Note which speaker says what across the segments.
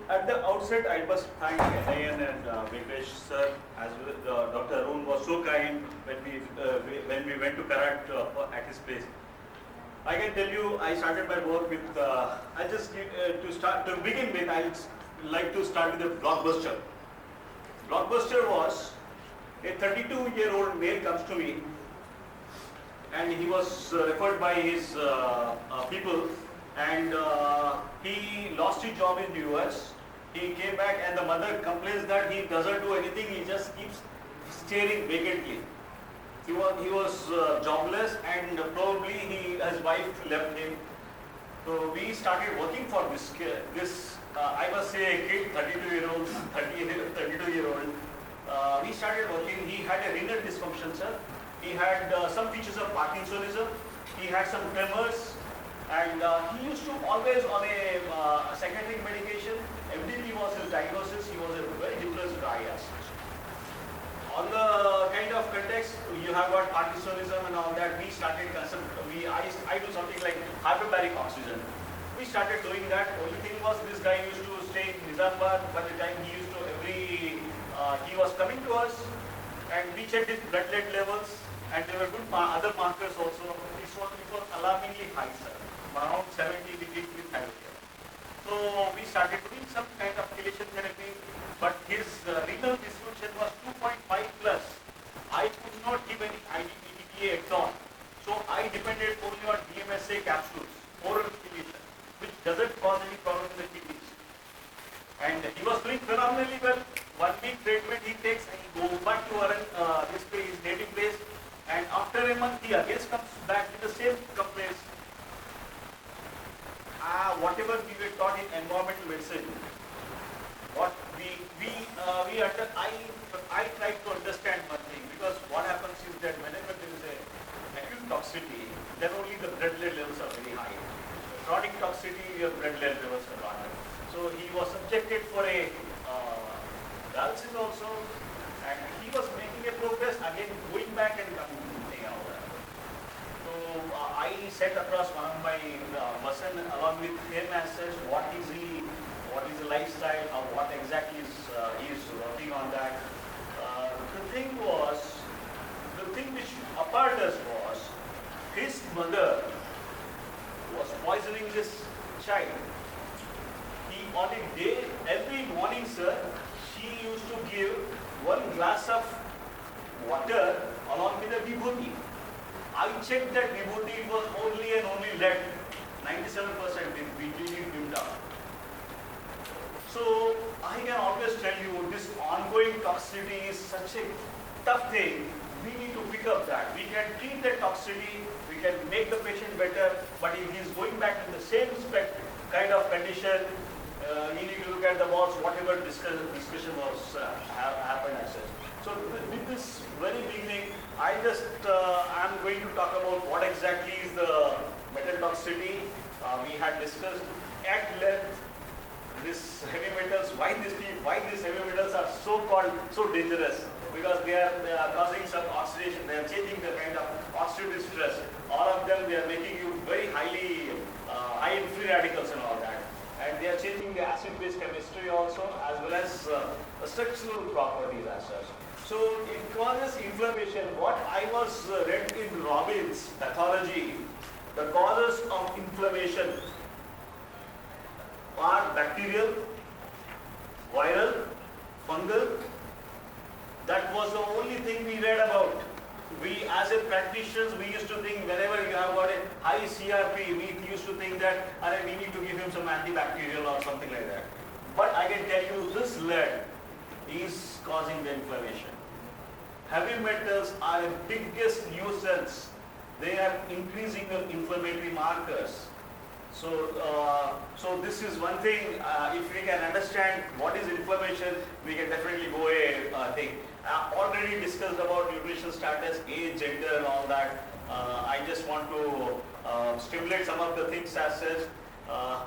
Speaker 1: At the outset, I must thank NIN and Vignesh sir, as well as Dr. Arun was so kind when we went to Karat at his place. I can tell you, I started my work with. I just need, to begin with. I like to start with a blockbuster. Blockbuster was a 32-year-old male comes to me, and he was referred by his people, and he lost his job in the US. He came back and the mother complains that he doesn't do anything, he just keeps staring vacantly. He was jobless, and probably his wife left him. So we started working for this I must say a kid, 32-year-old, 32-year-old. We started working. He had a renal dysfunction, sir. He had some features of Parkinsonism. He had some tremors, and he used to always on a psychiatric medication. MDD was his diagnosis. He was a very depressed guy as such. On the kind of context, you have got Parkinsonism and all that. We started. I do something like hyperbaric oxygen. We started doing that. Only thing was this guy used to stay in Nizamabad. By the time he used to he was coming to us, and we checked his blood lead levels, and there were good other markers also. It was alarmingly high, sir. Around 70 degrees with hydrogen. So we started doing some kind of chelation therapy, but his renal dysfunction was 2.5 plus. I could not give any IDPA at all. So I depended only on DMSA capsules, oral chelation, which doesn't cause any problem in the kidneys. And he was doing phenomenally well. 1 week treatment he takes, and he goes back to his native place. And after a month, he again comes back with the same complaints. Whatever we were taught in environmental medicine, what I tried to understand one thing, because what happens is that whenever there is a acute toxicity, then only the blood lead levels are very high. Chronic toxicity, your blood lead levels are not high. So he was subjected for a dialysis also, and he was making a progress, again going back and coming out. So I set across one of my person along with him as such, what is the lifestyle, what exactly he is working on that. The thing which apart us was, his mother was poisoning this child. On a day, every morning, sir, she used to give 1 glass of water along with a vibhuti. I checked that vibhuti, it was only and only lead. 97% vibhuti dimmed down. So I can always tell you, this ongoing toxicity is such a tough thing. We need to pick up that. We can treat the toxicity, we can make the patient better, but if he is going back to the same kind of condition, you need to look at the walls, whatever discussion was happened as such. So with this very beginning, I'm going to talk about what exactly is the metal toxicity. We had discussed at length this heavy metals, why these heavy metals are so dangerous, because they are causing some oxidation, they are changing the kind of oxidative stress. All of them, they are making you very high in free radicals and all that. And they are changing the acid-base chemistry also, as well as structural properties as such. So it causes inflammation. What I was read in Robbins' pathology, the causes of inflammation are bacterial, viral, fungal. That was the only thing we read about. We, as a practitioners, we used to think whenever you have got a high CRP, we used to think that we need to give him some antibacterial or something like that. But I can tell you, this lead is causing the inflammation. Heavy metals are the biggest nuisance. They are increasing the inflammatory markers. So this is one thing. If we can understand what is inflammation, we can definitely go a thing. Already discussed about nutrition status, age, gender, and all that. I just want to stimulate some of the things as such.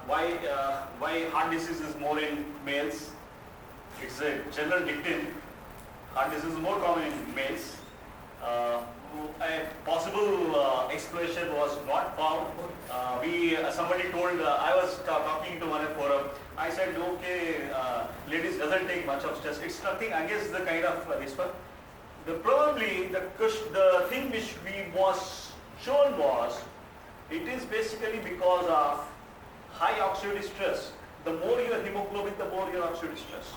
Speaker 1: Why heart disease is more in males? It's a general dictum. Heart disease is more common in males. a possible explanation was not found. Somebody told, I was talking to one forum. I said, okay, ladies doesn't take much of stress. It's nothing against the kind of this one. Probably the thing which we was shown was, it is basically because of high oxidative stress. The more your hemoglobin, the more your oxidative stress.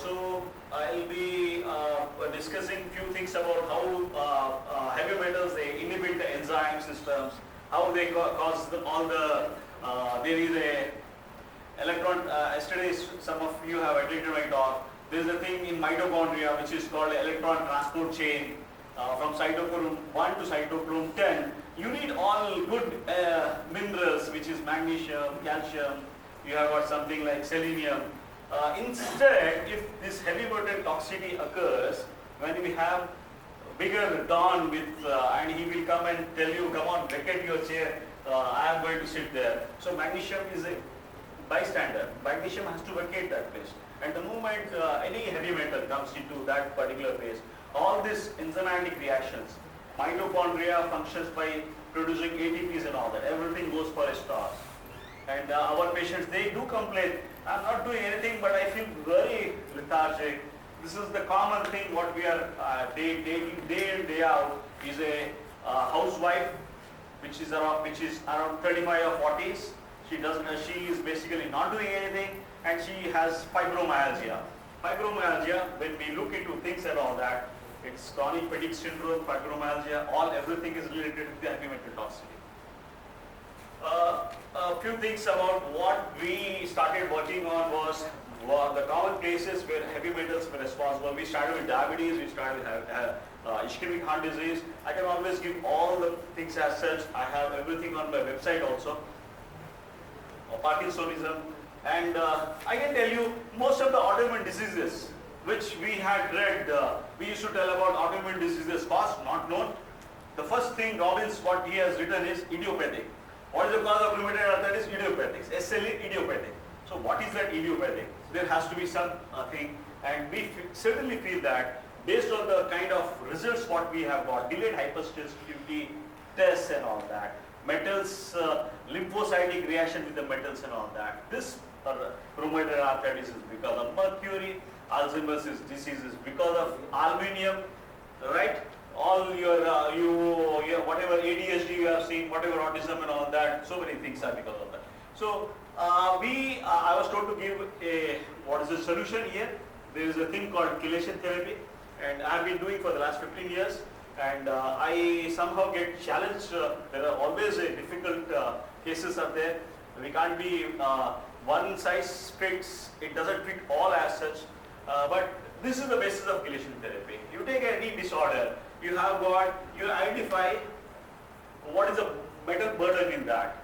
Speaker 1: So I'll be discussing few things about how heavy metals, they inhibit the enzyme systems, how they cause all the, there is a electron, yesterday some of you have attended my talk, there is a thing in mitochondria which is called electron transport chain from cytochrome 1 to cytochrome 10. You need all good minerals, which is magnesium, calcium, you have got something like selenium. Instead, if this heavy metal toxicity occurs, when we have bigger Don with, and he will come and tell you, come on, vacate your chair, I am going to sit there. So magnesium is a bystander. Magnesium has to vacate that place. And the moment any heavy metal comes into that particular place, all these enzymatic reactions, mitochondria functions by producing ATPs and all that, everything goes for a start. And our patients, they do complain, I'm not doing anything, but I feel very lethargic. This is the common thing what we are taking day in, day out, is a housewife which is around 35 or 40s. She is basically not doing anything, and she has fibromyalgia. Fibromyalgia, when we look into things and all that, it's chronic fatigue syndrome, fibromyalgia, everything is related to the heavy metal toxicity. A few things about what we started working on was the common places where heavy metals were responsible. We started with diabetes, we started with ischemic heart disease. I can always give all the things as such. I have everything on my website also. Parkinsonism. And I can tell you, most of the autoimmune diseases which we had read, we used to tell about autoimmune diseases cause not known. The first thing Robbins, what he has written is idiopathic. What is the cause of rheumatoid arthritis? Idiopathic. SLE, idiopathic. So what is that idiopathic? There has to be some thing, and we certainly feel that based on the kind of results what we have got, delayed hypersensitivity tests and all that, metals, lymphocytic reaction with the metals and all that, this rheumatoid arthritis is because of mercury, Alzheimer's disease is because of aluminium, right? All your whatever ADHD you have seen, whatever autism and all that, so many things are because of that. So I was told to give what is the solution here. There is a thing called chelation therapy, and I have been doing for the last 15 years, and I somehow get challenged. There are always difficult cases are there. We can't be one size fits. It doesn't fit all as such, but this is the basis of chelation therapy. You take any disorder, you identify what is the metal burden in that.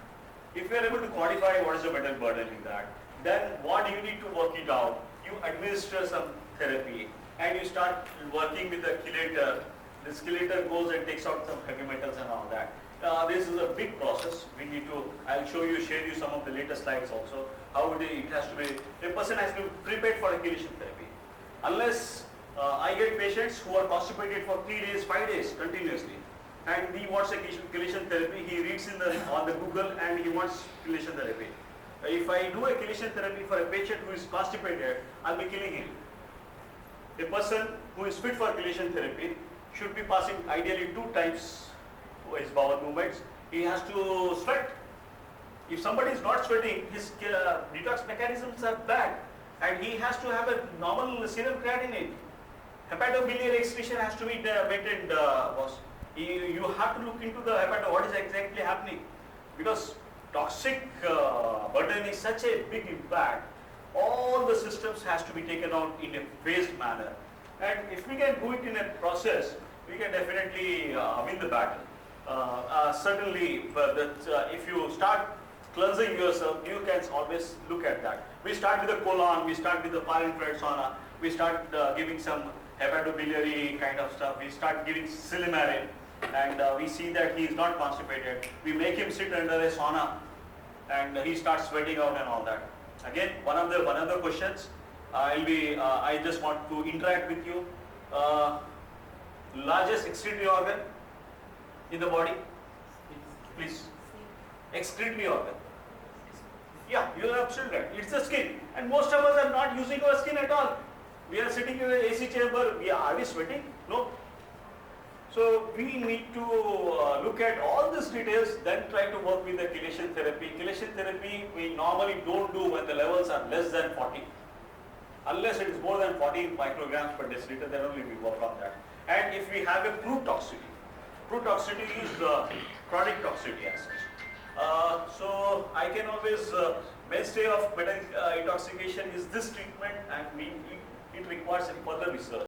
Speaker 1: If you are able to quantify what is the metal burden in that, then what you need to work it out. You administer some therapy and you start working with the chelator. This chelator goes and takes out some heavy metals and all that. This is a big process. I'll share you some of the latest slides also. How it has to be, a person has to be prepared for a chelation therapy. Unless I get patients who are constipated for 3 days, 5 days continuously, and he wants a chelation therapy. He reads on the Google and he wants chelation therapy. If I do a chelation therapy for a patient who is constipated, I'll be killing him. A person who is fit for chelation therapy should be passing ideally 2 times his bowel movements. He has to sweat. If somebody is not sweating, his detox mechanisms are bad, and he has to have a normal serum creatinine. Hepatobiliary excretion has to be maintained, boss. You have to look into the what is exactly happening, because toxic burden is such a big impact. All the systems has to be taken out in a phased manner, and if we can do it in a process, we can definitely win the battle. Certainly, if you start cleansing yourself, you can always look at that. We start with the colon, we start with the far-infrared sauna, we start giving some hepatobiliary kind of stuff, we start giving Silymarin, and we see that he is not constipated. We make him sit under a sauna, and he starts sweating out and all that. Again, one of the questions, I just want to interact with you. largest excretory organ in the body? Please. Excretory organ. Yeah, you are absolutely right. It's the skin. And most of us are not using our skin at all. We are sitting in an AC chamber. Are we sweating? No. So we need to look at all these details, then try to work with the chelation therapy. Chelation therapy we normally don't do when the levels are less than 40. Unless it is more than 40 micrograms per deciliter, then only we work on that. And if we have a crude toxicity is chronic toxicity as such. So I can always, mainstay of metal intoxication is this treatment, and it requires further research.